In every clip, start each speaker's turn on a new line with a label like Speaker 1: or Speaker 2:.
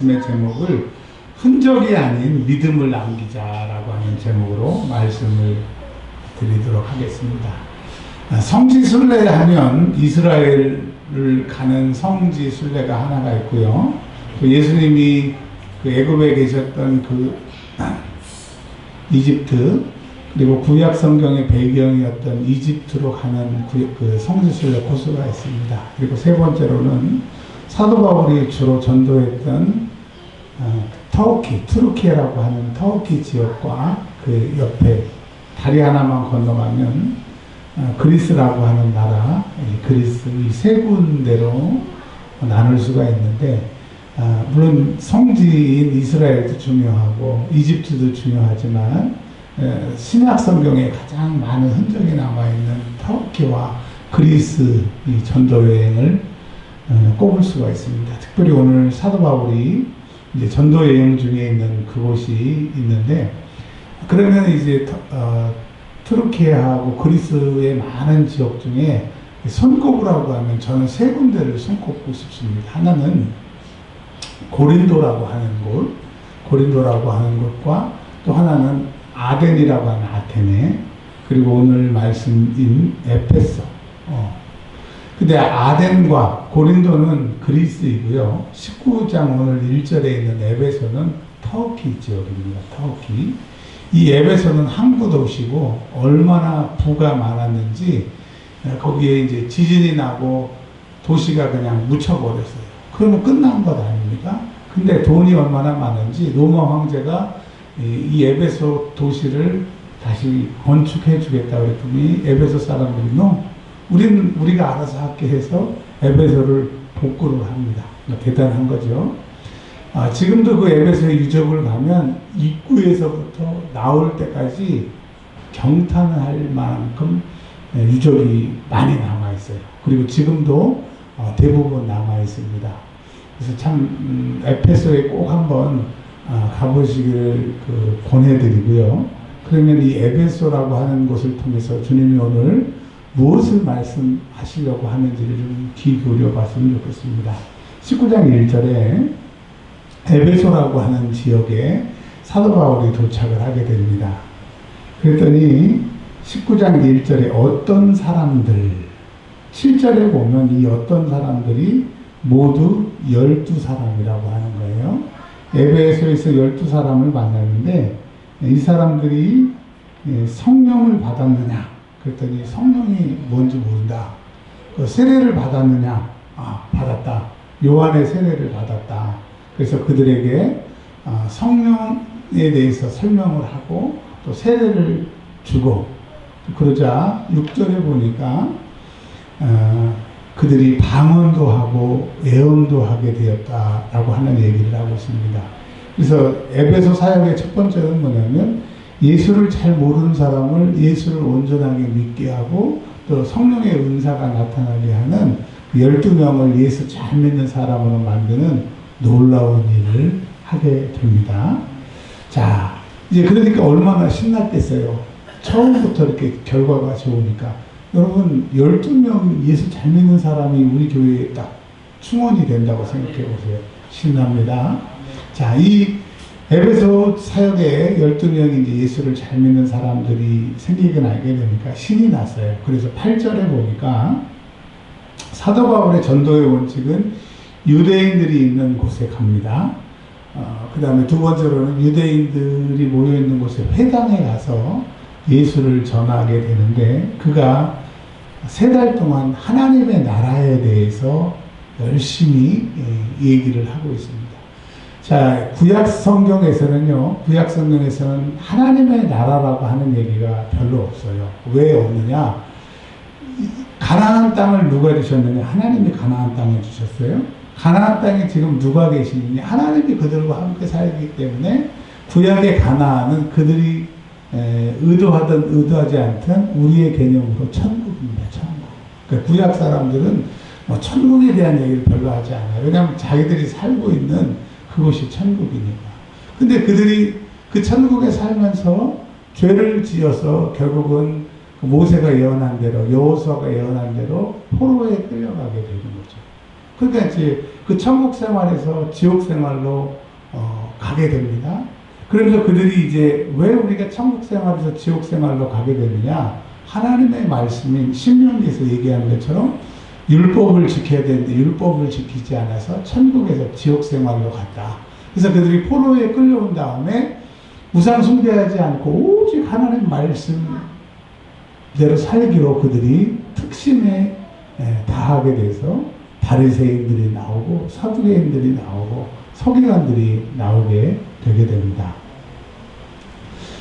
Speaker 1: 말씀의 제목을 흔적이 아닌 믿음을 남기자라고 하는 제목으로 말씀을 드리도록 하겠습니다. 성지순례 하면 이스라엘을 가는 성지순례가 하나가 있고요. 또 예수님이 그 애굽에 계셨던 그 이집트, 그리고 구약 성경의 배경이었던 이집트로 가는 그 성지순례 코스가 있습니다. 그리고 세 번째로는 사도 바울이 주로 전도했던 투르키예라고 하는 터키 지역과 그 옆에 다리 하나만 건너가면 그리스라고 하는 나라, 그리스 이 세 군데로 나눌 수가 있는데, 물론 성지인 이스라엘도 중요하고 이집트도 중요하지만 신약 성경에 가장 많은 흔적이 남아있는 터키와 그리스 이 전도 여행을 꼽을 수가 있습니다. 특별히 오늘 사도 바울이 이제 전도 여행 중에 있는 그곳이 있는데, 그러면 이제 투르키하고 그리스의 많은 지역 중에 손꼽으라고 하면 저는 세 군데를 손꼽고 싶습니다. 하나는 고린도라고 하는 곳, 고린도라고 하는 곳과 또 하나는 아덴이라고 하는 아테네, 그리고 오늘 말씀인 에페소. 근데 아덴과 고린도는 그리스이고요. 19장 오늘 1절에 있는 에베소는 터키 지역입니다. 터키. 이 에베소는 항구 도시고 얼마나 부가 많았는지 거기에 이제 지진이 나고 도시가 그냥 묻혀버렸어요. 그러면 끝난 것 아닙니까? 근데 돈이 얼마나 많은지 로마 황제가 이 에베소 도시를 다시 건축해 주겠다 그랬더니 에베소 사람들이 우리가 알아서 할게 해서 에베소를 복구를 합니다. 대단한 거죠. 지금도 그 에베소의 유적을 가면 입구에서부터 나올 때까지 경탄할 만큼 유적이 많이 남아 있어요. 그리고 지금도 대부분 남아 있습니다. 그래서 참 에페소에 꼭 한번 가보시기를 권해드리고요. 그러면 이 에베소라고 하는 곳을 통해서 주님이 오늘 무엇을 말씀하시려고 하는지를 좀 귀 기울여 봤으면 좋겠습니다. 19장 1절에 에베소라고 하는 지역에 사도 바울이 도착을 하게 됩니다. 그랬더니 19장 1절에 어떤 사람들, 7절에 보면 이 어떤 사람들이 모두 12사람이라고 하는 거예요. 에베소에서 12사람을 만났는데 이 사람들이 성령을 받았느냐? 그랬더니 성령이 뭔지 모른다. 그 세례를 받았느냐? 받았다. 요한의 세례를 받았다. 그래서 그들에게 성령에 대해서 설명을 하고 또 세례를 주고, 그러자 6절에 보니까 그들이 방언도 하고 예언도 하게 되었다라고 하는 얘기를 하고 있습니다. 그래서 에베소 사역의 첫 번째는 뭐냐면 예수를 잘 모르는 사람을 예수를 온전하게 믿게 하고 또 성령의 은사가 나타나게 하는 12명을 예수 잘 믿는 사람으로 만드는 놀라운 일을 하게 됩니다. 자, 이제 그러니까 얼마나 신났겠어요. 처음부터 이렇게 결과가 좋으니까. 여러분, 12명 예수 잘 믿는 사람이 우리 교회에 딱 충원이 된다고 생각해 보세요. 신납니다. 자, 이 에베소 사역에 12명이 이제 예수를 잘 믿는 사람들이 생기게 나게 되니까 신이 났어요. 그래서 8절에 보니까 사도 바울의 전도의 원칙은 유대인들이 있는 곳에 갑니다. 그 다음에 두 번째로는 유대인들이 모여있는 곳에 회당에 가서 예수를 전하게 되는데, 그가 3달 동안 하나님의 나라에 대해서 열심히 얘기를 하고 있습니다. 자, 구약 성경에서는 하나님의 나라라고 하는 얘기가 별로 없어요. 왜 없느냐? 가나안 땅을 누가 주셨느냐? 하나님이 가나안 땅을 주셨어요. 가나안 땅에 지금 누가 계시느냐? 하나님이 그들과 함께 살기 때문에 구약의 가나안은 그들이 의도하든 의도하지 않든 우리의 개념으로 천국입니다. 천국. 그러니까 구약 사람들은 천국에 대한 얘기를 별로 하지 않아요. 왜냐하면 자기들이 살고 있는 그곳이 천국이니까. 근데 그들이 그 천국에 살면서 죄를 지어서 결국은 모세가 예언한 대로, 여호수아가 예언한 대로 포로에 끌려가게 되는 거죠. 그러니까 이제 그 천국 생활에서 지옥 생활로 가게 됩니다. 그래서 그들이 이제 왜 우리가 천국 생활에서 지옥 생활로 가게 되느냐? 하나님의 말씀인 신명기에서 얘기하는 것처럼 율법을 지켜야 되는데 율법을 지키지 않아서 천국에서 지옥 생활로 갔다. 그래서 그들이 포로에 끌려온 다음에 우상 숭배하지 않고 오직 하나님 말씀대로 살기로 그들이 특심에 다하게 돼서 바리새인들이 나오고 사두개인들이 나오고 서기관들이 나오게 되게 됩니다.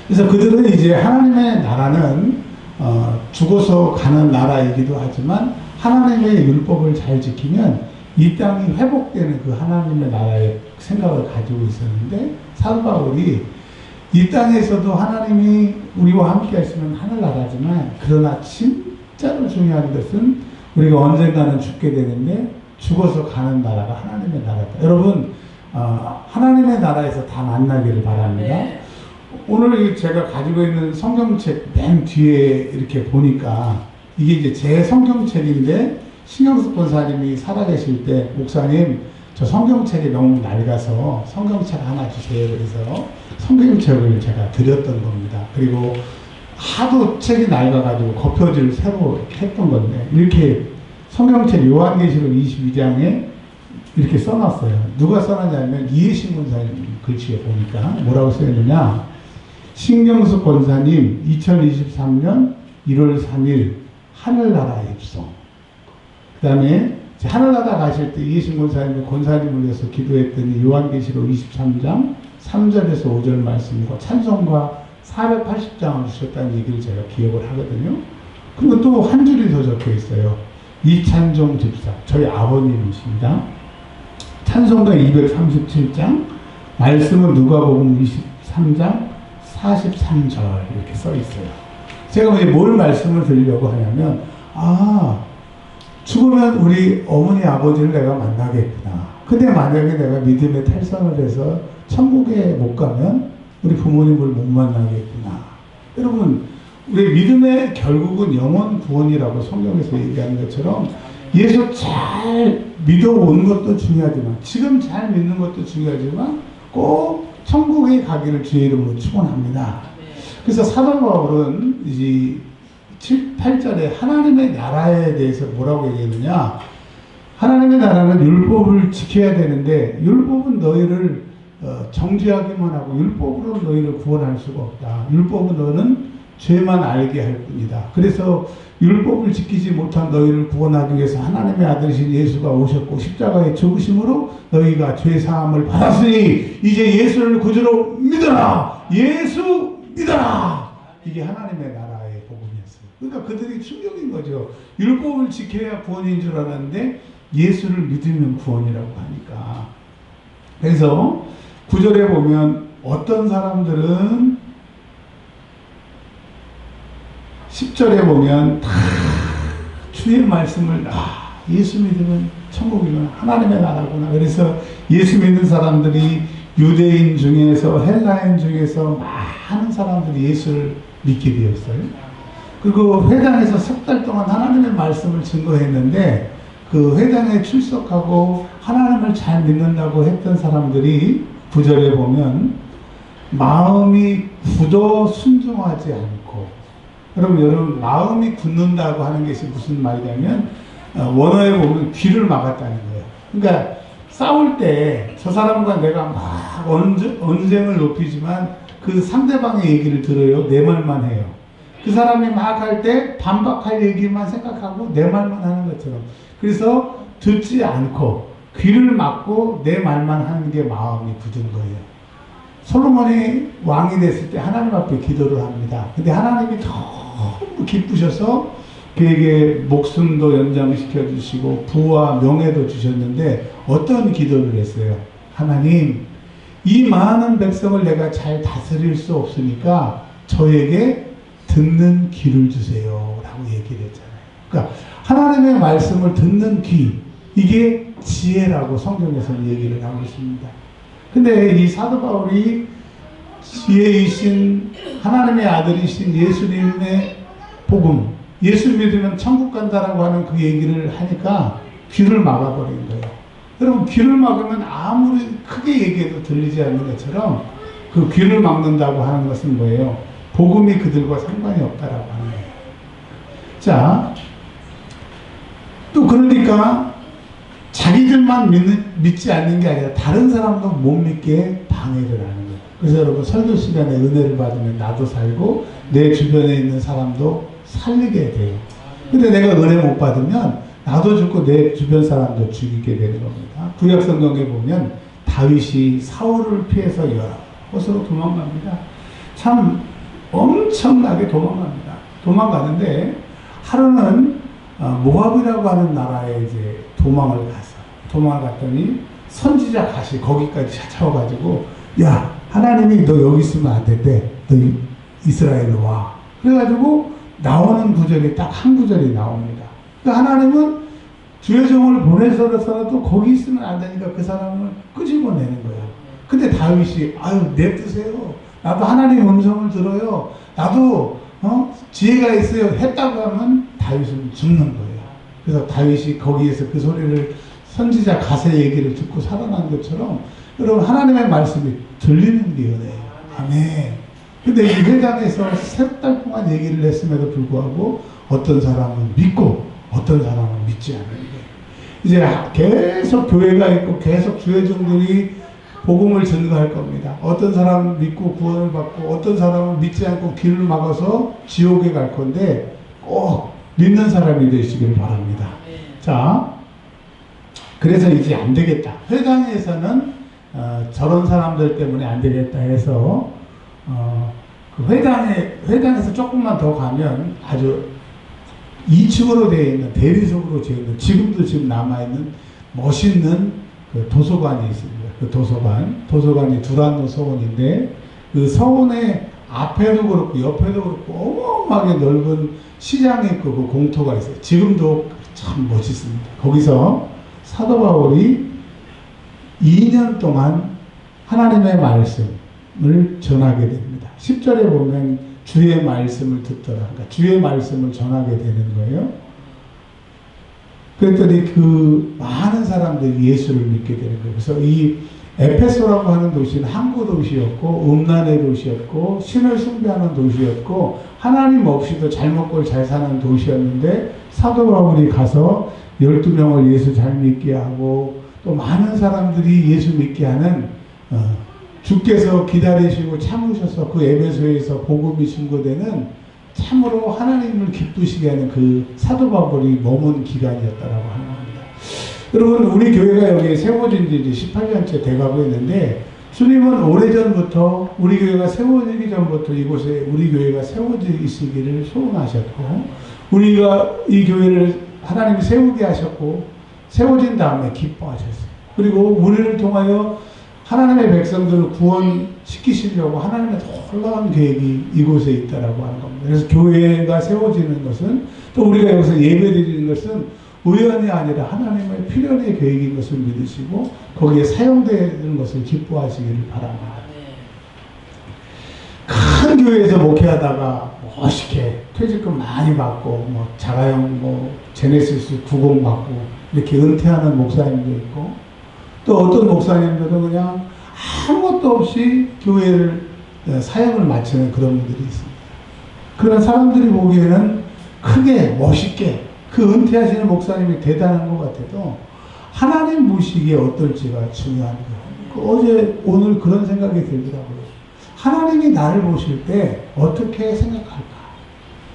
Speaker 1: 그래서 그들은 이제 하나님의 나라는 죽어서 가는 나라이기도 하지만 하나님의 율법을 잘 지키면 이 땅이 회복되는 그 하나님의 나라의 생각을 가지고 있었는데 사도 바울이 이 땅에서도 하나님이 우리와 함께 하시면 하늘나라지만 그러나 진짜로 중요한 것은 우리가 언젠가는 죽게 되는데 죽어서 가는 나라가 하나님의 나라다. 여러분 하나님의 나라에서 다 만나기를 바랍니다. 네. 오늘 제가 가지고 있는 성경책 맨 뒤에 이렇게 보니까 이게 이제 제 성경책인데 신경숙 권사님이 살아계실 때 목사님 저 성경책이 너무 낡아서 성경책 하나 주세요. 그래서 성경책을 제가 드렸던 겁니다. 그리고 하도 책이 낡아가지고 겉표지를 새로 했던 건데 이렇게 성경책 요한계시록 22장에 이렇게 써놨어요. 누가 써놨냐면 이해신 권사님 글씨에 보니까 뭐라고 써있느냐, 신경숙 권사님 2023년 1월 3일 하늘나라 입성. 그 다음에 하늘나라 가실 때 이해신 권사님이 권사님을 위해서 기도했더니 요한계시록 23장 3절에서 5절 말씀과 찬송가 480장을 주셨다는 얘기를 제가 기억을 하거든요. 그리고 또 한 줄이 더 적혀 있어요. 이찬종 집사, 저희 아버님이십니다. 찬송가 237장, 말씀은 누가복음 23장 43절 이렇게 써 있어요. 제가 이제 뭘 말씀을 드리려고 하냐면, 죽으면 우리 어머니 아버지를 내가 만나겠구나. 근데 만약에 내가 믿음의 탈선을 해서 천국에 못 가면 우리 부모님을 못 만나겠구나. 여러분, 우리 믿음의 결국은 영원 구원이라고 성경에서 얘기하는 것처럼 예수 잘 믿어온 것도 중요하지만, 지금 잘 믿는 것도 중요하지만 꼭 천국에 가기를 주의 이름으로 축원합니다. 그래서 사도 바울은 이제 7, 8절에 하나님의 나라에 대해서 뭐라고 얘기했느냐, 하나님의 나라는 율법을 지켜야 되는데 율법은 너희를 정죄하기만 하고 율법으로 너희를 구원할 수가 없다. 율법은 너는 죄만 알게 할 뿐이다. 그래서 율법을 지키지 못한 너희를 구원하기 위해서 하나님의 아들이신 예수가 오셨고 십자가에 죽으심으로 너희가 죄사함을 받았으니 이제 예수를 구주로 믿어라. 예수 믿어라. 이게 하나님의 나라의 복음이었어요. 그러니까 그들이 충격인 거죠. 율법을 지켜야 구원인 줄 알았는데 예수를 믿으면 구원이라고 하니까. 그래서 9절에 보면 어떤 사람들은 10절에 보면 다 주의 말씀을 예수 믿으면 천국이구나, 하나님의 나라구나. 그래서 예수 믿는 사람들이 유대인 중에서 헬라인 중에서 많은 사람들이 예수를 믿게 되었어요. 그리고 회당에서 석 달 동안 하나님의 말씀을 증거했는데 그 회당에 출석하고 하나님을 잘 믿는다고 했던 사람들이 9절에 보면 마음이 굳어 순종하지 않고, 여러분 마음이 굳는다고 하는 것이 무슨 말이냐면 원어에 보면 귀를 막았다는 거예요. 그러니까 싸울 때 저 사람과 내가 막 언쟁을 높이지만 그 상대방의 얘기를 들어요. 내 말만 해요. 그 사람이 막 할 때 반박할 얘기만 생각하고 내 말만 하는 것처럼. 그래서 듣지 않고 귀를 막고 내 말만 하는 게 마음이 굳은 거예요. 솔로몬이 왕이 됐을 때 하나님 앞에 기도를 합니다. 근데 하나님이 너무 기쁘셔서 그에게 목숨도 연장시켜 주시고 부와 명예도 주셨는데 어떤 기도를 했어요? 하나님, 이 많은 백성을 내가 잘 다스릴 수 없으니까 저에게 듣는 귀를 주세요 라고 얘기를 했잖아요. 그러니까 하나님의 말씀을 듣는 귀, 이게 지혜라고 성경에서는 얘기를 하고 있습니다. 근데 이 사도 바울이 지혜이신 하나님의 아들이신 예수님의 복음, 예수 믿으면 천국 간다라고 하는 그 얘기를 하니까 귀를 막아버린 거예요. 여러분 귀를 막으면 아무리 크게 얘기해도 들리지 않는 것처럼 그 귀를 막는다고 하는 것은 뭐예요? 복음이 그들과 상관이 없다라고 하는 거예요. 자, 또 그러니까 자기들만 믿지 않는 게 아니라 다른 사람도 못 믿게 방해를 하는 거예요. 그래서 여러분 설교 시간에 은혜를 받으면 나도 살고 내 주변에 있는 사람도 살리게 돼요. 근데 내가 은혜 못 받으면 나도 죽고 내 주변 사람도 죽이게 되는 겁니다. 구약 성경에 보면 다윗이 사울을 피해서 여러 곳으로 도망갑니다. 참 엄청나게 도망갑니다. 도망가는데 하루는 모압이라고 하는 나라에 이제 도망을 갔더니 선지자 갓이 거기까지 찾아와가지고 야 하나님이 너 여기 있으면 안 된대. 너 이스라엘로 와. 그래가지고 나오는 구절이 딱 한 구절이 나옵니다. 그러니까 하나님은 주의 종을 보내서라도 거기 있으면 안 되니까 그 사람을 끄집어내는 거예요. 근데 다윗이 아유 냅두세요. 나도 하나님 음성을 들어요. 나도 지혜가 있어요. 했다고 하면 다윗은 죽는 거예요. 그래서 다윗이 거기에서 그 소리를 선지자 갓의 얘기를 듣고 살아난 것처럼 여러분 하나님의 말씀이 들리는 게 은혜예요. 아멘. 근데 이 회당에서 3달 동안 얘기를 했음에도 불구하고 어떤 사람은 믿고 어떤 사람은 믿지 않는 거예요. 이제 계속 교회가 있고 계속 주의 종들이 복음을 전가할 겁니다. 어떤 사람은 믿고 구원을 받고 어떤 사람은 믿지 않고 길을 막아서 지옥에 갈 건데 꼭 믿는 사람이 되시길 바랍니다. 자, 그래서 이제 안 되겠다. 회당에서는 저런 사람들 때문에 안 되겠다 해서 그 회당에서 조금만 더 가면 아주 2층으로 되어 있는 대리석으로 되어 있는 지금도 지금 남아있는 멋있는 그 도서관이 있습니다. 그 도서관이 두란노 서원인데 그 서원의 앞에도 그렇고 옆에도 그렇고 어마어마하게 넓은 시장이 있고 그 공터가 있어요. 지금도 참 멋있습니다. 거기서 사도 바울이 2년 동안 하나님의 말씀을 전하게 됩니다. 10절에 보면 주의 말씀을 듣더라. 그러니까 주의 말씀을 전하게 되는 거예요. 그랬더니 그 많은 사람들이 예수를 믿게 되는 거예요. 그래서 이 에페소라고 하는 도시는 항구 도시였고 음란의 도시였고 신을 숭배하는 도시였고 하나님 없이도 잘 먹고 잘 사는 도시였는데 사도 바울이 가서 12명을 예수 잘 믿게 하고 또 많은 사람들이 예수 믿게 하는 주께서 기다리시고 참으셔서 그 에베소에서 복음이 증거되는 참으로 하나님을 기쁘시게 하는 그 사도 바울이 머문 기간이었다라고 하는 겁니다. 여러분 우리 교회가 여기에 세워진 지 이제 18년째 돼가고 있는데 주님은 오래전부터 우리 교회가 세워지기 전부터 이곳에 우리 교회가 세워지시기를 소원하셨고 우리가 이 교회를 하나님이 세우게 하셨고 세워진 다음에 기뻐하셨어요. 그리고 우리를 통하여 하나님의 백성들을 구원시키시려고 하나님의 놀라운 계획이 이곳에 있다라고 하는 겁니다. 그래서 교회가 세워지는 것은 또 우리가 여기서 예배드리는 것은 우연이 아니라 하나님의 필연의 계획인 것을 믿으시고 거기에 사용되는 것을 기뻐하시기를 바랍니다. 큰 교회에서 목회하다가 멋있게 퇴직금 많이 받고 뭐 자가용 제네시스 90 받고 이렇게 은퇴하는 목사님도 있고 또 어떤 목사님들은 그냥 아무것도 없이 교회를 사역을 마치는 그런 분들이 있습니다. 그런 사람들이 보기에는 크게 멋있게 그 은퇴하시는 목사님이 대단한 것 같아도 하나님 보시기에 어떨지가 중요한 거예요. 어제 오늘 그런 생각이 들더라고요. 하나님이 나를 보실 때 어떻게 생각할까?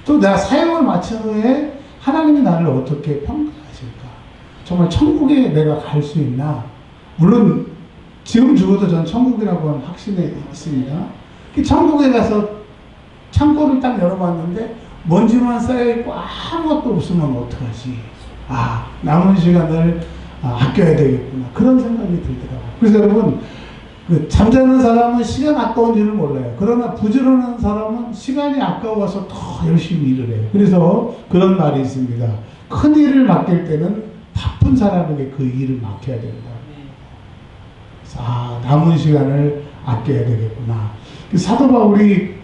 Speaker 1: 또 내가 사역을 마친 후에 하나님이 나를 어떻게 평가하실까? 정말 천국에 내가 갈 수 있나? 물론 지금 죽어도 전 천국이라고 하는 확신에 있습니다. 천국에 가서 창고를 딱 열어봤는데 먼지만 쌓여있고 아무것도 없으면 어떡하지? 남은 시간을 아껴야 되겠구나. 그런 생각이 들더라고요. 그래서 여러분 잠자는 사람은 시간 아까운 줄을 몰라요. 그러나 부지런한 사람은 시간이 아까워서 더 열심히 일을 해요. 그래서 그런 말이 있습니다. 큰 일을 맡길 때는 바쁜 사람에게 그 일을 맡겨야 된다. 남은 시간을 아껴야 되겠구나. 사도 바울이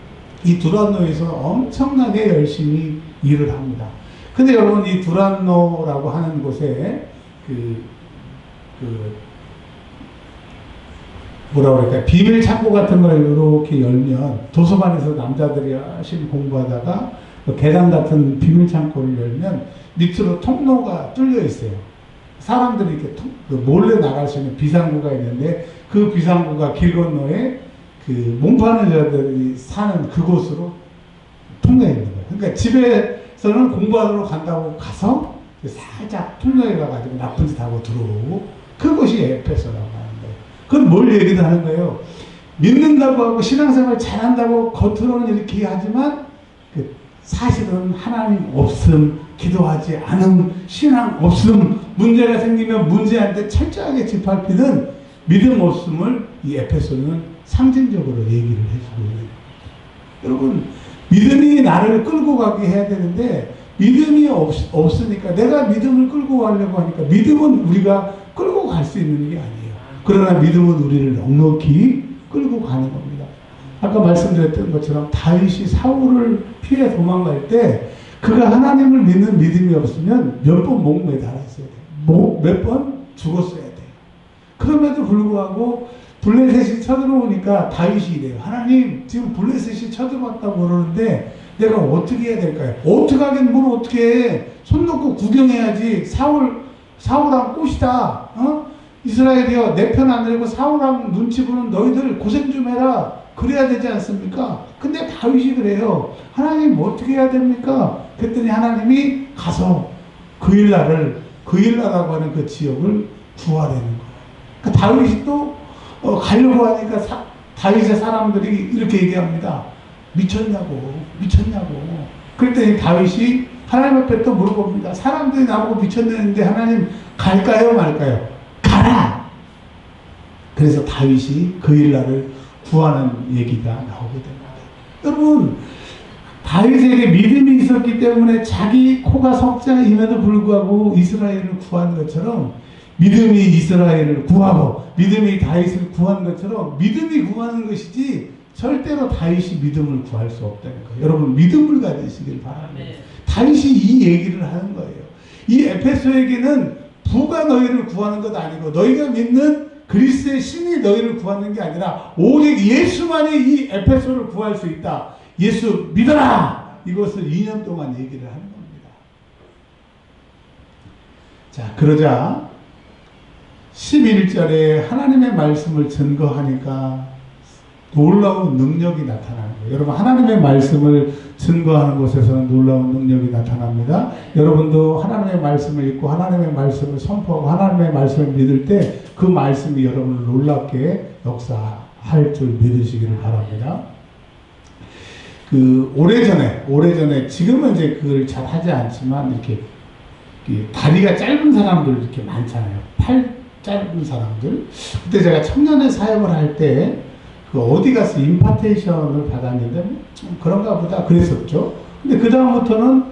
Speaker 1: 이 두란노에서 엄청나게 열심히 일을 합니다. 근데 여러분 이 두란노라고 하는 곳에 그 뭐라 그럴까, 비밀 창고 같은 걸 이렇게 열면, 도서관에서 남자들이 열심히 공부하다가 계단 같은 비밀 창고를 열면 밑으로 통로가 뚫려 있어요. 사람들이 이렇게 몰래 나갈 수 있는 비상구가 있는데, 그 비상구가 길 건너에 그 몸파는 여자들이 사는 그곳으로 통로에 있는 거예요. 그러니까 집에서는 공부하러 간다고 가서 살짝 통로에 가가지고 나쁜 짓 하고 들어오고, 그것이 에페소라고 하는 거예요. 그건 뭘 얘기를 하는 거예요? 믿는다고 하고 신앙생활 잘한다고 겉으로는 이렇게 하지만 그 사실은 하나님 없음, 기도하지 않음, 신앙 없음, 문제가 생기면 문제한테 철저하게 짓밟히는 믿음 없음을 이 에페소는 상징적으로 얘기를 해주고 있는 거예요. 여러분, 믿음이 나를 끌고 가게 해야 되는데 믿음이 없으니까, 내가 믿음을 끌고 가려고 하니까, 믿음은 우리가 끌고 갈 수 있는 게 아니에요. 그러나 믿음은 우리를 넉넉히 끌고 가는 겁니다. 아까 말씀드렸던 것처럼 다윗이 사울을 피해 도망갈 때 그가 하나님을 믿는 믿음이 없으면 몇 번 목매달았어야 돼요. 몇 번 죽었어야 돼요. 그럼에도 불구하고 블레셋이 쳐들어오니까 다윗이 이래요. 하나님, 지금 블레셋이 쳐들어왔다고 그러는데 내가 어떻게 해야 될까요? 어떻게 하긴 뭘 어떻게 해. 손 놓고 구경해야지. 사울왕 꽃이다. 이스라엘이여, 내 편 안 들고 사울왕 눈치 보는 너희들 고생 좀 해라. 그래야 되지 않습니까? 근데 다윗이 그래요. 하나님 어떻게 해야 됩니까? 그랬더니 하나님이 가서 그일라라고 하는 그 지역을 구하라는 거예요. 그러니까 다윗이 또 가려고 하니까 다윗의 사람들이 이렇게 얘기합니다. 미쳤냐고. 그랬더니 다윗이 하나님 앞에 또 물어봅니다. 사람들이 나보고 미쳤는데 하나님 갈까요 말까요? 가라! 그래서 다윗이 그일라를 구하는 얘기가 나오게 됩니다. 여러분, 다윗에게 믿음이 있었기 때문에 자기 코가 석자임에도 불구하고 이스라엘을 구한 것처럼, 믿음이 이스라엘을 구하고 믿음이 다윗을 구한 것처럼 믿음이 구하는 것이지 절대로 다윗이 믿음을 구할 수 없다는 거예요. 여러분, 믿음을 가지시길 바랍니다. 다윗이 이 얘기를 하는 거예요. 이 에페소에게는 부가 너희를 구하는 것 아니고 너희가 믿는 그리스도의 신이 너희를 구하는 게 아니라 오직 예수만이 이 에페소를 구할 수 있다. 예수 믿어라! 이것을 2년 동안 얘기를 하는 겁니다. 자, 그러자 11절에 하나님의 말씀을 증거하니까 놀라운 능력이 나타나는 거예요. 여러분, 하나님의 말씀을 증거하는 곳에서는 놀라운 능력이 나타납니다. 여러분도 하나님의 말씀을 읽고 하나님의 말씀을 선포하고 하나님의 말씀을 믿을 때 그 말씀이 여러분을 놀랍게 역사할 줄 믿으시기를 바랍니다. 오래전에 지금은 이제 그걸 잘 하지 않지만 이렇게 다리가 짧은 사람들 이렇게 많잖아요. 팔 짧은 사람들. 그때 제가 청년의 사역을 할 때 어디 가서 임파테이션을 받았는데 좀 그런가 보다 그랬었죠. 근데 그 다음부터는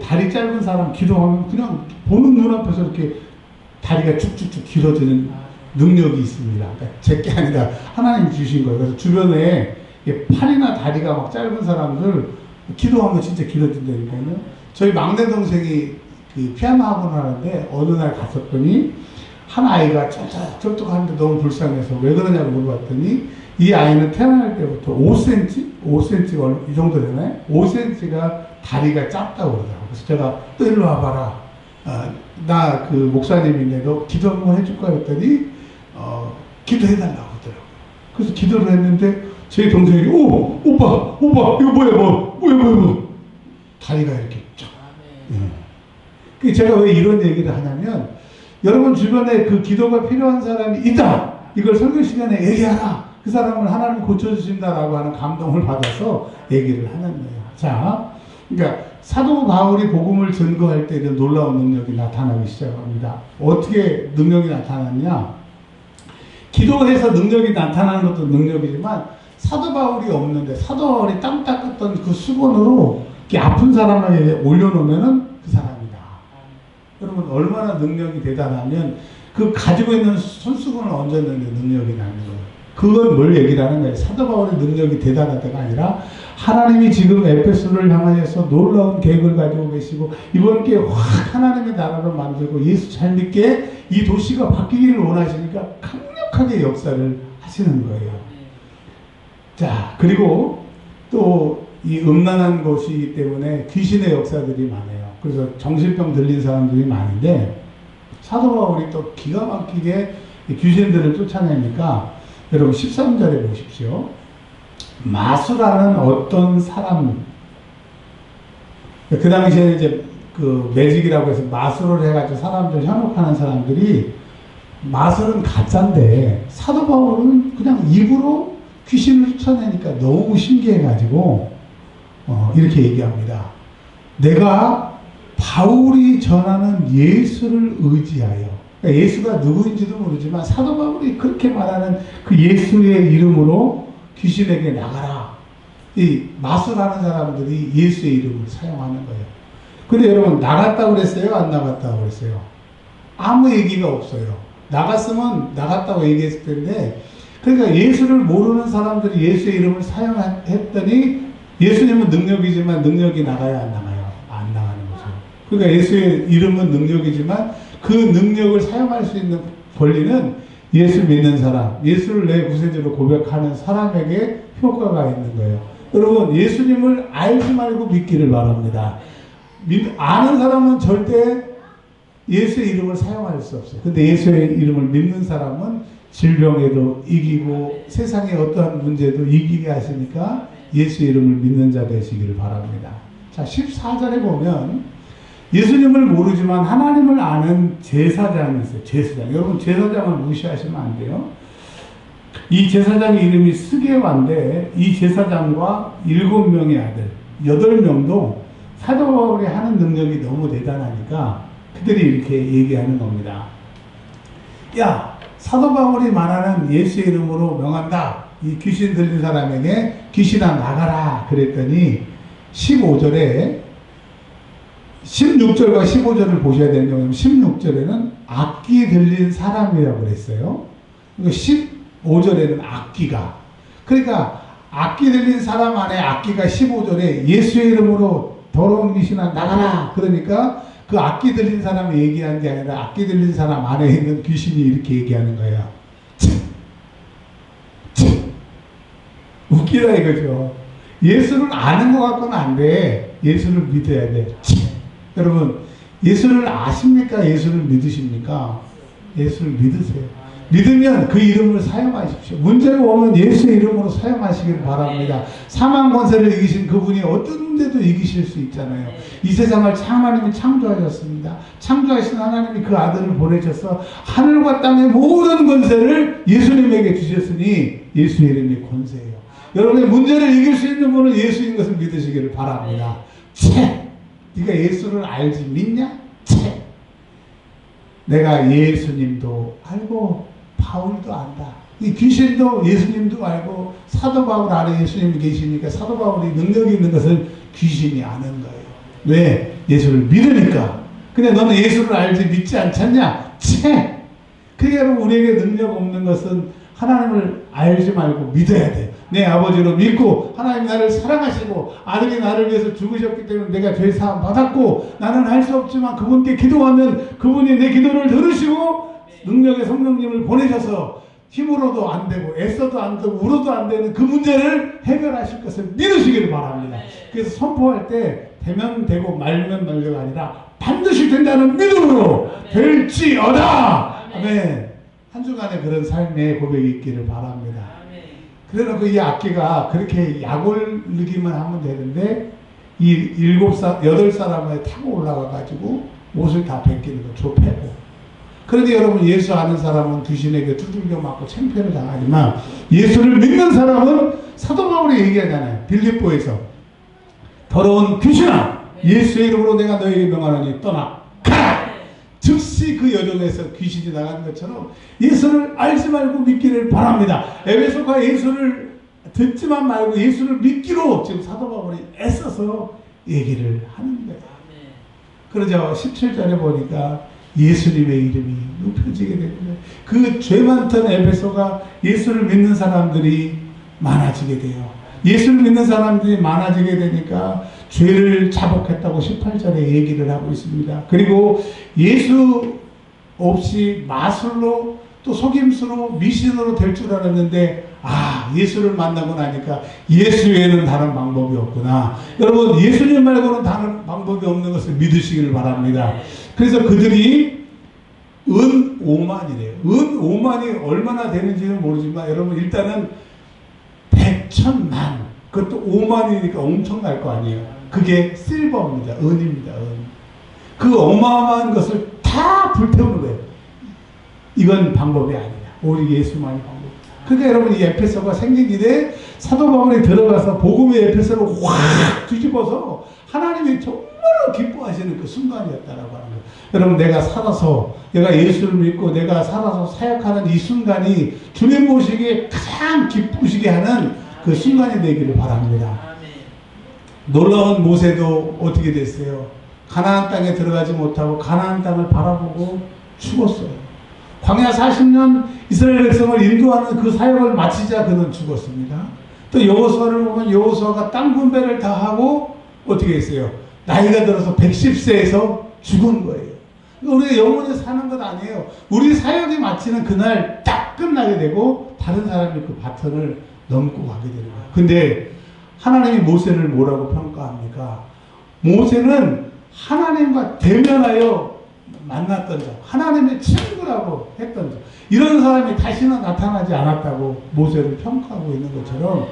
Speaker 1: 다리 짧은 사람 기도하면 그냥 보는 눈앞에서 이렇게 다리가 쭉쭉쭉 길어지는 능력이 있습니다. 그러니까 제게 아니라 하나님 주신 거예요. 그래서 주변에 팔이나 다리가 막 짧은 사람들 기도하면 진짜 길어진다니까요. 저희 막내 동생이 그 피아노 학원 하는데 어느 날 갔었더니 한 아이가 쩔뚝하는데 너무 불쌍해서 왜 그러냐고 물어봤더니 이 아이는 태어날 때부터 5cm가 이 정도 되나요? 5cm가 다리가 짧다고 그러더라고요. 그래서 제가 또 일로 와봐라. 나 그 목사님인데 너 기도 한번 해줄까 했더니 기도해달라고 하더라고요. 그래서 기도를 했는데 제 동생이 오빠 이거 뭐야 다리가 이렇게 쫙. 제가 왜 이런 얘기를 하냐면 여러분 주변에 그 기도가 필요한 사람이 있다. 이걸 설교 시간에 얘기하라. 그 사람을 하나님 고쳐주신다라고 하는 감동을 받아서 얘기를 하는 거예요. 자, 그러니까 사도 바울이 복음을 증거할 때 이런 놀라운 능력이 나타나기 시작합니다. 어떻게 능력이 나타났냐? 기도해서 능력이 나타나는 것도 능력이지만 사도 바울이 없는데 사도 바울이 땀 닦았던 그 수건으로 이렇게 아픈 사람에게 올려놓으면은 그 사람이다. 여러분 얼마나 능력이 대단하면 그 가지고 있는 손수건을 얹었는데 능력이 나는 거예요. 그건 뭘 얘기를 하는 거예요? 사도 바울의 능력이 대단하다가 아니라 하나님이 지금 에베소를 향하여서 놀라운 계획을 가지고 계시고 이번 기회에 확 하나님의 나라를 만들고 예수 잘 믿게 이 도시가 바뀌기를 원하시니까 강력하게 역사를 하시는 거예요. 자, 그리고 또 이 음란한 곳이기 때문에 귀신의 역사들이 많아요. 그래서 정신병 들린 사람들이 많은데 사도 바울이 또 기가 막히게 귀신들을 쫓아내니까 여러분 13절에 보십시오. 마수라는 어떤 사람, 그 당시에 이제 그 매직이라고 해서 마수를 해가지고 사람들 현혹하는 사람들이 마술은 가짜인데 사도 바울은 그냥 입으로 귀신을 쫓아내니까 너무 신기해가지고 이렇게 얘기합니다. 내가 바울이 전하는 예수를 의지하여, 그러니까 예수가 누구인지도 모르지만 사도 바울이 그렇게 말하는 그 예수의 이름으로 귀신에게 나가라. 이 마술하는 사람들이 예수의 이름을 사용하는 거예요. 근데 여러분 나갔다고 그랬어요? 안 나갔다고 그랬어요? 아무 얘기가 없어요. 나갔으면 나갔다고 얘기했을 텐데, 그러니까 예수를 모르는 사람들이 예수의 이름을 사용했더니 예수님은 능력이지만 능력이 나가야 안 나가요? 안 나가는 거죠. 그러니까 예수의 이름은 능력이지만 그 능력을 사용할 수 있는 권리는 예수 믿는 사람, 예수를 내 구세주로 고백하는 사람에게 효과가 있는 거예요. 여러분 예수님을 알지 말고 믿기를 바랍니다. 아는 사람은 절대 예수의 이름을 사용할 수 없어요. 근데 예수의 이름을 믿는 사람은 질병에도 이기고 세상의 어떠한 문제도 이기게 하시니까 예수의 이름을 믿는 자 되시기를 바랍니다. 자, 14절에 보면 예수님을 모르지만 하나님을 아는 제사장이 있어요. 제사장. 여러분 제사장을 무시하시면 안 돼요. 이 제사장의 이름이 스게와인데 이 제사장과 7명의 아들, 8명도 사도 바울이 하는 능력이 너무 대단하니까 그들이 이렇게 얘기하는 겁니다. 야, 사도 바울이 말하는 예수의 이름으로 명한다. 이 귀신 들린 사람에게 귀신아 나가라. 그랬더니 15절에 16절과 15절을 보셔야 되는 경우는 16절에는 악기 들린 사람이라고 그랬어요. 15절에는 악기가. 그러니까 악기 들린 사람 안에 악기가 15절에 예수의 이름으로 더러운 귀신아 나가라. 그러니까 그 악기 들린 사람이 얘기하는 게 아니라 악기 들린 사람 안에 있는 귀신이 이렇게 얘기하는 거예요. 웃기다 이거죠. 예수를 아는 것 같고는 안 돼. 예수를 믿어야 돼. 여러분 예수를 아십니까? 예수를 믿으십니까? 예수를 믿으세요. 믿으면 그 이름을 사용하십시오. 문제가 오면 예수의 이름으로 사용하시길 바랍니다. 사망 권세를 이기신 그분이 어떤 데도 이기실 수 있잖아요. 이 세상을 하나님이 창조하셨습니다. 창조하신 하나님이 그 아들을 보내셔서 하늘과 땅의 모든 권세를 예수님에게 주셨으니 예수의 이름이 권세예요. 여러분의 문제를 이길 수 있는 분은 예수인 것을 믿으시기를 바랍니다. 네가 예수를 알지 믿냐? 내가 예수님도 알고 바울도 안다. 이 귀신도 예수님도 알고 사도 바울 안에 예수님이 계시니까 사도 바울이 능력이 있는 것을 귀신이 아는 거예요. 왜? 예수를 믿으니까. 근데 너는 예수를 알지 믿지 않잖냐? 그게 여러분 우리에게 능력 없는 것은 하나님을 알지 말고 믿어야 돼. 내 아버지로 믿고 하나님 나를 사랑하시고 아들이 나를 위해서 죽으셨기 때문에 내가 죄 사함 받았고 나는 할 수 없지만 그분께 기도하면 그분이 내 기도를 들으시고 능력의 성령님을 보내셔서 힘으로도 안 되고 애써도 안 되고 울어도 안 되는 그 문제를 해결하실 것을 믿으시기를 바랍니다. 그래서 선포할 때 되면 되고 말면 말려가 아니라 반드시 된다는 믿음으로 될지어다. 아멘. 한 주간에 그런 삶의 고백이 있기를 바랍니다. 그래놓고 이 악기가 그렇게 약올르기만 하면 되는데 이 8사람을 타고 올라가가지고 옷을 다 벗기는 거 좁혀고. 그런데 여러분 예수 아는 사람은 귀신에게 두들겨 맞고 창피를 당하지만 예수를 믿는 사람은 사도 바울이 얘기하잖아요. 빌립보에서 더러운 귀신아 예수의 이름으로 내가 너에게 명하노니 떠나 가라. 즉시 그 여정에서 귀신이 나가는 것처럼 예수를 알지 말고 믿기를 바랍니다. 에베소가 예수를 듣지만 말고 예수를 믿기로 지금 사도 바울이 애써서 얘기를 하는 거예요. 그러자 17절에 보니까 예수님의 이름이 높여지게 됩니다. 그 죄 많던 에베소가 예수를 믿는 사람들이 많아지게 돼요. 예수를 믿는 사람들이 많아지게 되니까 죄를 자복했다고 18절에 얘기를 하고 있습니다. 그리고 예수 없이 마술로 또 속임수로 미신으로 될 줄 알았는데 예수를 만나고 나니까 예수 외에는 다른 방법이 없구나. 여러분, 예수님 말고는 다른 방법이 없는 것을 믿으시기를 바랍니다. 그래서 그들이 은 5만이래요. 은 5만이 얼마나 되는지는 모르지만 여러분 일단은 100,000만, 그것도 5만이니까 엄청날 거 아니에요. 그게 실버입니다. 은입니다. 은. 그 어마어마한 것을 다 불태우는 거예요. 이건 방법이 아니야. 오직 예수만이 방법. 그러니까 여러분 이 에페소가 생긴 일에 사도 바울이 들어가서 복음의 에페소를 확 뒤집어서 하나님이 정말로 기뻐하시는 그 순간이었다라고 하는 거예요. 여러분 내가 살아서 내가 예수를 믿고 내가 살아서 사역하는 이 순간이 주님 보시기에 가장 기쁘시게 하는 그 순간이 되기를 바랍니다. 놀라운 모세도 어떻게 됐어요? 가나안 땅에 들어가지 못하고 가나안 땅을 바라보고 죽었어요. 광야 40년 이스라엘 백성을 인도하는 그 사역을 마치자 그는 죽었습니다. 또 여호수아를 보면 여호수아가 땅 분배를 다 하고 어떻게 했어요? 나이가 들어서 110세에서 죽은 거예요. 우리가 영원히 사는 것 아니에요. 우리 사역이 마치는 그날 딱 끝나게 되고 다른 사람이 그 바톤을 넘고 가게 되는 거예요. 근데 하나님이 모세를 뭐라고 평가합니까? 모세는 하나님과 대면하여 만났던 자, 하나님의 친구라고 했던 자, 이런 사람이 다시는 나타나지 않았다고 모세를 평가하고 있는 것처럼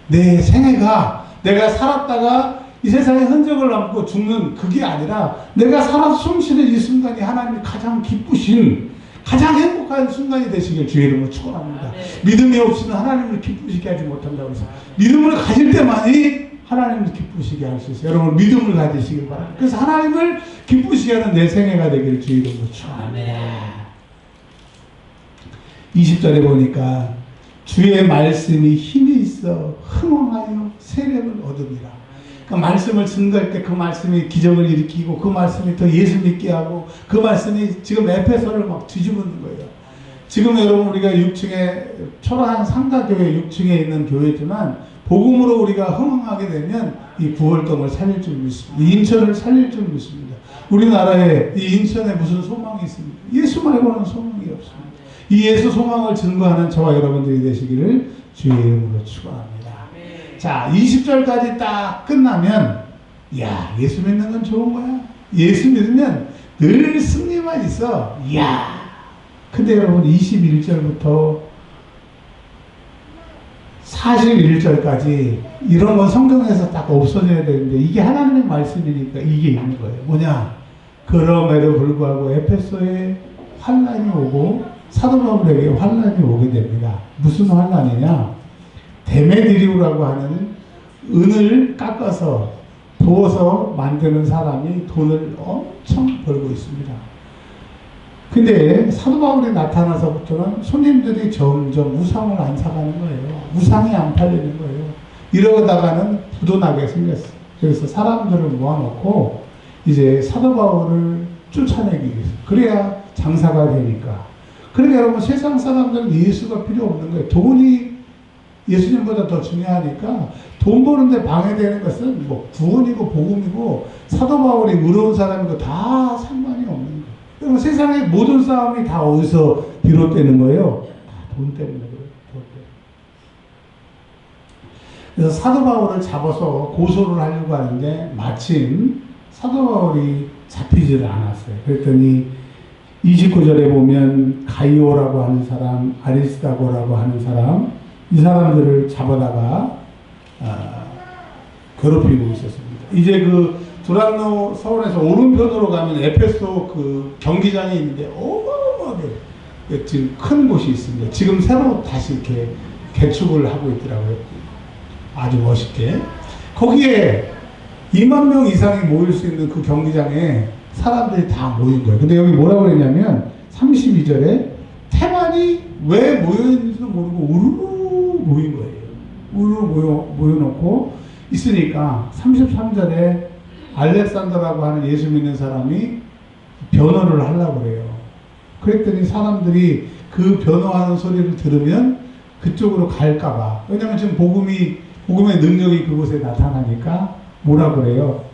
Speaker 1: 내 생애가 내가 살았다가 이 세상에 흔적을 남고 죽는 그게 아니라 내가 살아서 숨쉬는 이 순간이 하나님이 가장 기쁘신 가장 행복한 순간이 되시길 주의 이름으로 축원합니다. 믿음이 없이는 하나님을 기쁘시게 하지 못한다고 해서 믿음을 가질 때만이 하나님을 기쁘시게 할 수 있어요. 여러분 믿음을 가지시길 바랍니다. 그래서 하나님을 기쁘시게 하는 내 생애가 되기를 주의 이름으로 축원합니다. 20절에 보니까 주의 말씀이 힘이 있어 흥왕하여 세력을 얻으리라. 그 말씀을 증거할 때 그 말씀이 기적을 일으키고 그 말씀이 더 예수 믿게 하고 그 말씀이 지금 에페소를 막 뒤집는 거예요. 지금 여러분 우리가 6층에 초라한 상가교회 6층에 있는 교회지만 복음으로 우리가 흥황하게 되면 이 구월동을 살릴 줄 믿습니다. 이 인천을 살릴 줄 믿습니다. 우리나라에 이 인천에 무슨 소망이 있습니까? 예수 말고는 소망이 없습니다. 이 예수 소망을 증거하는 저와 여러분들이 되시기를 주의 이름으로 축원합니다. 자, 20절까지 딱 끝나면 야, 예수 믿는 건 좋은 거야. 예수 믿으면 늘 승리만 있어. 야. 근데 여러분 21절부터 41절까지 이런 건 성경에서 딱 없어져야 되는데 이게 하나님의 말씀이니까 이게 있는 거예요. 뭐냐? 그럼에도 불구하고 에페소에 환난이 오고 사도 바울에게 환난이 오게 됩니다. 무슨 환난이냐? 데메드리우라고 하는 은을 깎아서 부어서 만드는 사람이 돈을 엄청 벌고 있습니다. 근데 사도 바울이 나타나서부터는 손님들이 점점 우상을 안 사가는 거예요. 우상이 안 팔리는 거예요. 이러다가는 부도나게 생겼어요. 그래서 사람들을 모아놓고 이제 사도 바울을 쫓아내기 위해서 그래야 장사가 되니까. 그러니까 여러분 세상 사람들은 예수가 필요 없는 거예요. 돈이 예수님보다 더 중요하니까 돈 버는데 방해되는 것은 뭐 구원이고 복음이고 사도 바울이 의로운 사람이고 다 상관이 없는 거예요. 그러면 세상의 모든 싸움이 다 어디서 비롯되는 거예요? 돈 때문에 그래요. 돈 때문에. 그래서 사도 바울을 잡아서 고소를 하려고 하는데 마침 사도 바울이 잡히지를 않았어요. 그랬더니 29절에 보면 가이오라고 하는 사람, 아리스다고라고 하는 사람, 이 사람들을 잡아다가 괴롭히고 있었습니다. 이제 그 두란노 서울에서 오른편으로 가면 에페소 그 경기장이 있는데 어마어마하게 지금 큰 곳이 있습니다. 지금 새로 다시 이렇게 개축을 하고 있더라고요. 아주 멋있게. 거기에 2만 명 이상이 모일 수 있는 그 경기장에 사람들이 다 모인 거예요. 근데 여기 뭐라고 그랬냐면 32절에 태만이 왜 모여있는지도 모르고 우르르 모인 거예요. 우르르 모여놓고 있으니까 33절에 알렉산더라고 하는 예수 믿는 사람이 변호를 하려고 그래요. 그랬더니 사람들이 그 변호하는 소리를 들으면 그쪽으로 갈까봐. 왜냐면 지금 복음이 복음의 능력이 그곳에 나타나니까 뭐라 그래요?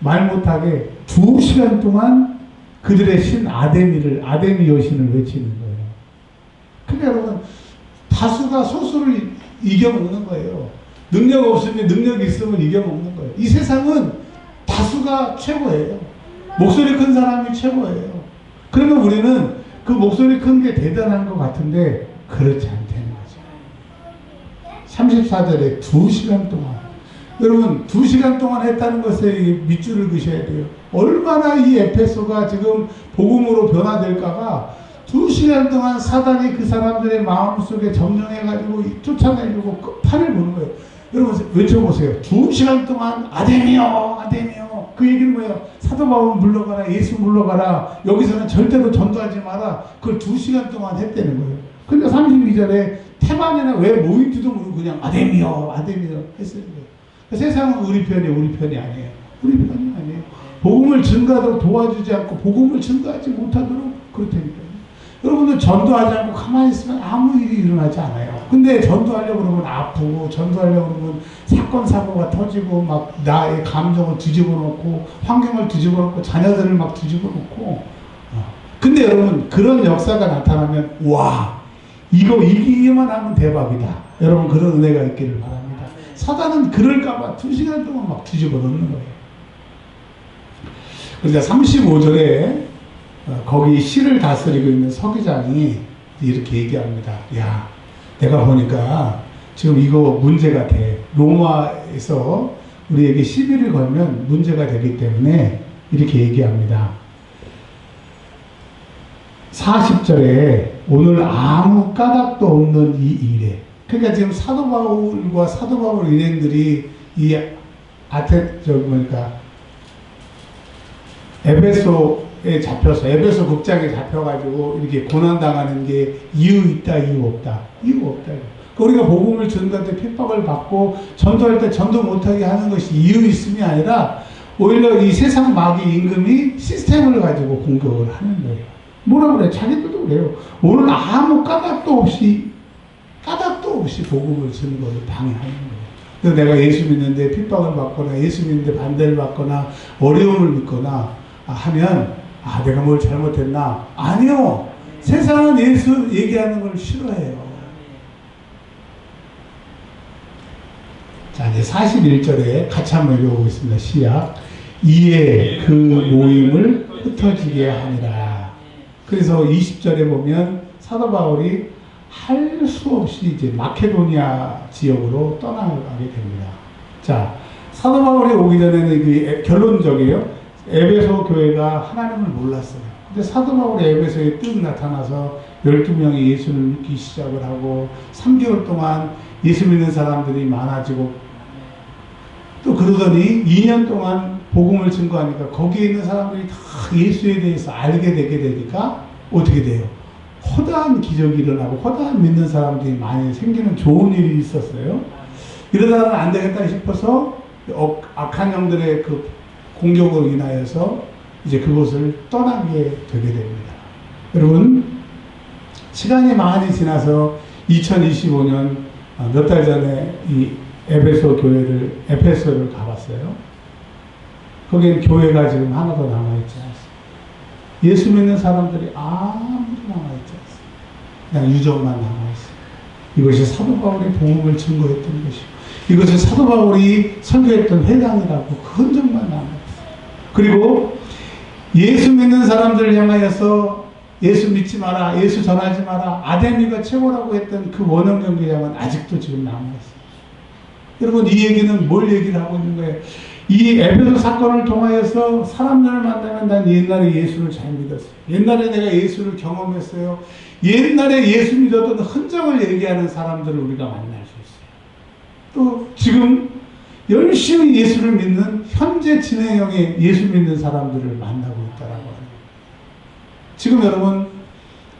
Speaker 1: 말 못하게 2시간 동안 그들의 신 아데미 여신을 외치는 거예요. 그러니까 여러분, 다수가 소수를 이겨먹는 거예요. 능력 없으면 능력 있으면 이겨먹는 거예요. 이 세상은 다수가 최고예요. 목소리 큰 사람이 최고예요. 그러면 우리는 그 목소리 큰 게 대단한 것 같은데 그렇지 않다는 거죠. 34절에 2시간 동안, 여러분 2시간 동안 했다는 것에 밑줄을 그셔야 돼요. 얼마나 이 에페소가 지금 복음으로 변화될까가 2시간 동안 사단이 그 사람들의 마음속에 점령해가지고 쫓아내려고 판을 보는 거예요. 여러분 외쳐보세요. 2시간 동안 아데미요 아데미요. 그 얘기는 뭐예요? 사도 바울 물러가라, 예수 물러가라, 여기서는 절대로 전도하지 마라. 그걸 2시간 동안 했다는 거예요. 근데 32절에 태반이나 왜 모인지도 모르고 그냥 아데미요 아데미요 했어요. 세상은 우리 편이 아니에요. 우리 편이 아니에요. 복음을 증거하도록 도와주지 않고 복음을 증거하지 못하도록 그렇다니까요. 여러분들 전도하지 않고 가만히 있으면 아무 일이 일어나지 않아요. 근데 전도하려고 그러면 아프고, 전도하려고 그러면 사건 사고가 터지고, 막 나의 감정을 뒤집어 놓고, 환경을 뒤집어 놓고, 자녀들을 막 뒤집어 놓고. 근데 여러분 그런 역사가 나타나면 와, 이거 이기기만 하면 대박이다. 여러분 그런 은혜가 있기를 바랍니다. 사단은 그럴까봐 2시간 동안 막 뒤집어 놓는 거예요. 그러니까 35절에 거기 시를 다스리고 있는 서기장이 이렇게 얘기합니다. 야, 내가 보니까 지금 이거 문제가 돼. 로마에서 우리에게 시비를 걸면 문제가 되기 때문에 이렇게 얘기합니다. 40절에 오늘 아무 까닭도 없는 이 일에, 그러니까 지금 사도 바울과 사도 바울 일행들이 이 에베소에 잡혀서, 에베소 극장에 잡혀가지고 이렇게 고난당하는 게 이유 있다, 이유 없다. 이유 없다. 우리가 복음을 전도할 때 핍박을 받고 전도할 때 전도 못하게 하는 것이 이유 있음이 아니라 오히려 이 세상 마귀 임금이 시스템을 가지고 공격을 하는 거예요. 뭐라 그래? 자기들도 그래요. 오늘 아무 까닭도 없이 복음을 증거를 방해하는 거예요. 그래서 내가 예수 믿는데 핍박을 받거나 예수 믿는데 반대를 받거나 어려움을 믿거나 하면 내가 뭘 잘못했나? 아니요. 세상은 예수 얘기하는 걸 싫어해요. 자, 이제 41절에 같이 한번 읽어보겠습니다. 시작. 이에 그 모임을 흩어지게 하니라. 그래서 20절에 보면 사도 바울이 할 수 없이 이제 마케도니아 지역으로 떠나가게 됩니다. 자, 사도 바울이 오기 전에는 그 결론적이에요. 에베소 교회가 하나님을 몰랐어요. 근데 사도 바울이 에베소에 뜩 나타나서 12명이 예수를 믿기 시작을 하고 3개월 동안 예수 믿는 사람들이 많아지고 또 그러더니 2년 동안 복음을 증거하니까 거기에 있는 사람들이 다 예수에 대해서 알게 되게 되니까 어떻게 돼요? 허다한 기적이 일어나고 허다한 믿는 사람들이 많이 생기는 좋은 일이 있었어요. 이러다가는 안 되겠다 싶어서 악한 영들의 그 공격으로 인하여서 이제 그곳을 떠나게 되게 됩니다. 여러분, 시간이 많이 지나서 2025년 몇 달 전에 이 에베소 교회를, 에페소를 가봤어요. 거기엔 교회가 지금 하나도 남아있지 않습니다. 예수 믿는 사람들이 아무도 남아있지 않습니다. 그냥 유적만 남아있어요. 이것이 사도 바울이 복음을 증거했던 것이고, 이것이 사도 바울이 설교했던 회당이라고 그 흔적만 남아있어요. 그리고 예수 믿는 사람들을 향하여서 예수 믿지 마라, 예수 전하지 마라, 아데미가 최고라고 했던 그 원형 경기장은 아직도 지금 남아있어요. 여러분, 이 얘기는 뭘 얘기를 하고 있는 거예요? 이 에베소 사건을 통하여서 사람들을 만나면 난 옛날에 예수를 잘 믿었어요. 옛날에 내가 예수를 경험했어요. 옛날에 예수 믿었던 흔적을 얘기하는 사람들을 우리가 만날 수 있어요. 또 지금 열심히 예수를 믿는 현재 진행형의 예수 믿는 사람들을 만나고 있다라고 하는 거예요. 지금 여러분,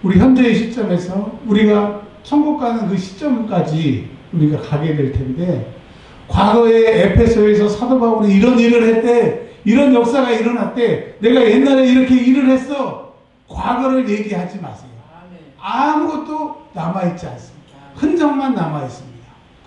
Speaker 1: 우리 현재의 시점에서 우리가 천국 가는 그 시점까지 우리가 가게 될 텐데, 과거에 에페소에서 사도 바울이 이런 일을 했대, 이런 역사가 일어났대, 내가 옛날에 이렇게 일을 했어, 과거를 얘기하지 마세요. 아무것도 남아있지 않습니다. 흔적만 남아있습니다.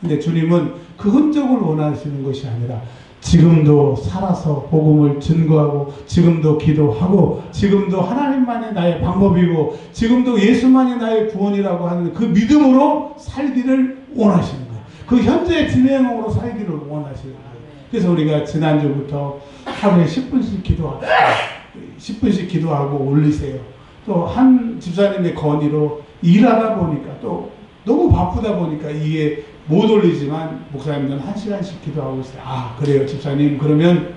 Speaker 1: 근데 주님은 그 흔적을 원하시는 것이 아니라 지금도 살아서 복음을 증거하고 지금도 기도하고 지금도 하나님만이 나의 방법이고 지금도 예수만이 나의 구원이라고 하는 그 믿음으로 살기를 원하시는 거예요. 그 현재 진행으로 살기를 원하시는 거예요. 그래서 우리가 지난주부터 하루에 10분씩 기도하고 10분씩 기도하고 올리세요. 또 한 집사님의 건의로 일하다 보니까 또 너무 바쁘다 보니까 이게 못 올리지만 목사님들은 1시간씩 기도하고 있어요. 아, 그래요, 집사님. 그러면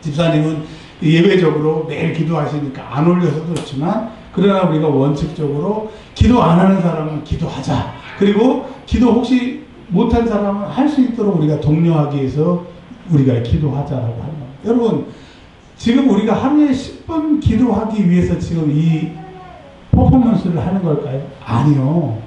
Speaker 1: 집사님은 예외적으로 매일 기도하시니까 안 올려서 좋지만 그러나 우리가 원칙적으로 기도 안 하는 사람은 기도하자. 그리고 기도 혹시 못한 사람은 할 수 있도록 우리가 독려하기 위해서 우리가 기도하자라고 하는 거예요. 여러분, 지금 우리가 하루에 10분 기도하기 위해서 지금 이 퍼포먼스를 하는 걸까요? 아니요.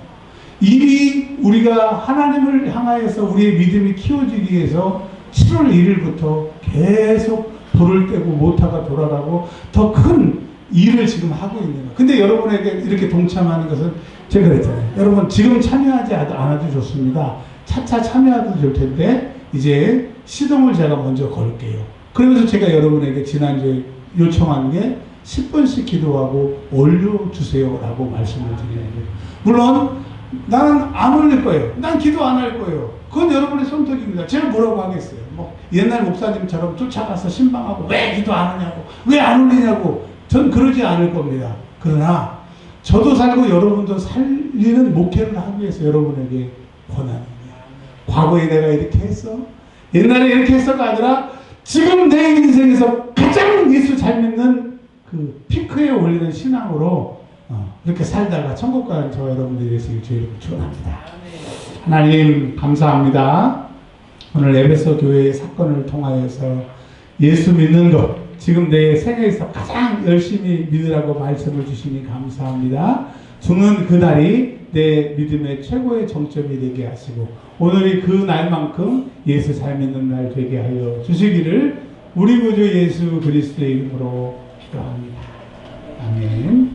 Speaker 1: 이미 우리가 하나님을 향하여서 우리의 믿음이 키워지기 위해서 7월 1일부터 계속 돌을 떼고 모터가 돌아가고 더 큰 일을 지금 하고 있는 거예요. 근데 여러분에게 이렇게 동참하는 것은 제가 그랬잖아요. 여러분 지금 참여하지 않아도 좋습니다. 차차 참여해도 될 텐데 이제 시동을 제가 먼저 걸게요. 그러면서 제가 여러분에게 지난주에 요청한 게 10분씩 기도하고 올려주세요 라고 말씀을 드리는 거예요. 물론 나는 안 올릴 거예요. 난 기도 안 할 거예요. 그건 여러분의 선택입니다. 제가 뭐라고 하겠어요. 뭐 옛날 목사님처럼 쫓아가서 신방하고 왜 기도 안 하냐고 왜 안 올리냐고 전 그러지 않을 겁니다. 그러나 저도 살고 여러분도 살리는 목회를 하기 위해서 여러분에게 권합니다. 과거에 내가 이렇게 했어? 옛날에 이렇게 했어가 아니라 지금 내 인생에서 가장 예수 잘 믿는 그 피크에 올리는 신앙으로 이렇게 살다가 천국 가는 저 여러분들이 되시길 주의로 축원합니다. 하나님 감사합니다. 오늘 에베소 교회의 사건을 통하여서 예수 믿는 것 지금 내 생애에서 가장 열심히 믿으라고 말씀을 주시니 감사합니다. 주는 그날이 내 믿음의 최고의 정점이 되게 하시고 오늘이 그 날만큼 예수 잘 믿는 날 되게 하여 주시기를 우리 구주 예수 그리스도의 이름으로 기도합니다. 아멘.